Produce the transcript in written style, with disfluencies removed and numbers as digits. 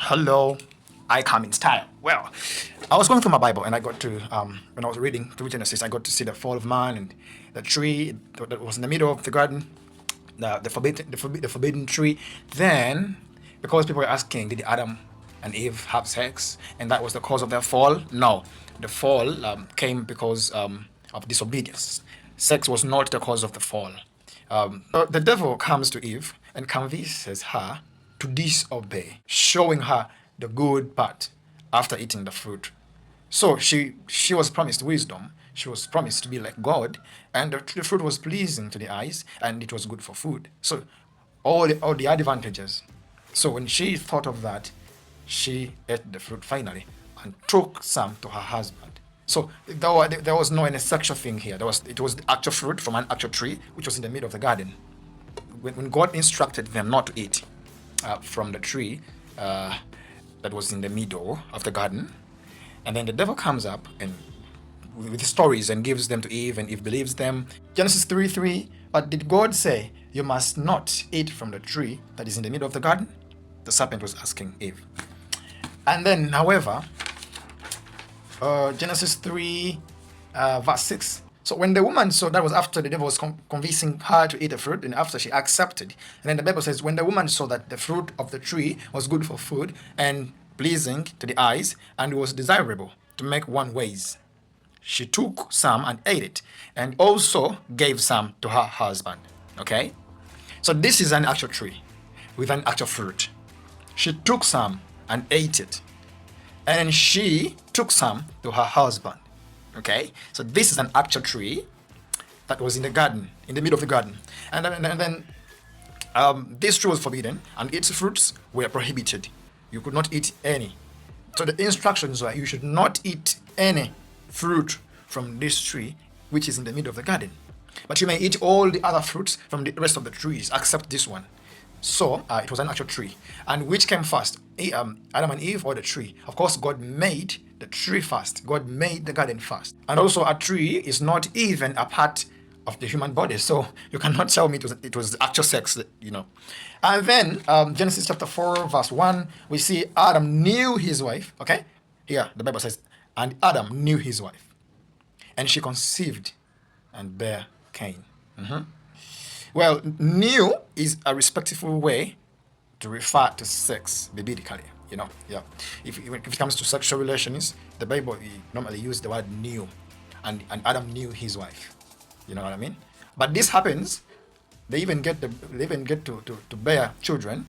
Hello, I come in style. Well, I was going through my Bible and I got to, when I was reading through Genesis, I got to see the fall of man and the tree that was in the middle of the garden, the forbidden tree. Then, because people were asking, did Adam and Eve have sex? And that was the cause of their fall? No. The fall came because of disobedience. Sex was not the cause of the fall. The devil comes to Eve and convinces her to disobey, showing her the good part after eating the fruit. So she was promised wisdom. She was promised to be like God, and the fruit was pleasing to the eyes, and it was good for food. So all the advantages. So when she thought of that, she ate the fruit finally and took some to her husband. So there was no any sexual thing here. It was the actual fruit from an actual tree which was in the middle of the garden. When God instructed them not to eat from the tree that was in the middle of the garden, and then the devil comes up and with stories and gives them to Eve, and Eve believes them. Genesis 3:3. But did God say you must not eat from the tree that is in the middle of the garden? The serpent was asking Eve. And then, however, Genesis 3, verse 6. So when the woman saw, that was after the devil was convincing her to eat the fruit, and after she accepted. And then the Bible says, when the woman saw that the fruit of the tree was good for food and pleasing to the eyes, and was desirable to make one wise, she took some and ate it, and also gave some to her husband. Okay? So this is an actual tree with an actual fruit. She took some and ate it, and she took some to her husband. Okay, so this is an actual tree that was in the garden, in the middle of the garden, and then this tree was forbidden, and its fruits were prohibited. You could not eat any. So the instructions were you should not eat any fruit from this tree, which is in the middle of the garden, but you may eat all the other fruits from the rest of the trees except this one. So it was an actual tree. And which came first, Adam and Eve or the tree? Of course, God made the tree first. God made the garden first. And also, a tree is not even a part of the human body. So you cannot tell me it was actual sex, you know. And then Genesis chapter 4, verse 1, we see Adam knew his wife. Okay? Here, the Bible says, and Adam knew his wife, and she conceived and bare Cain. Well, knew is a respectful way to refer to sex biblically, you know. Yeah. If it comes to sexual relations, the Bible normally use the word knew, and Adam knew his wife. You know what I mean? But this happens. They even get to bear children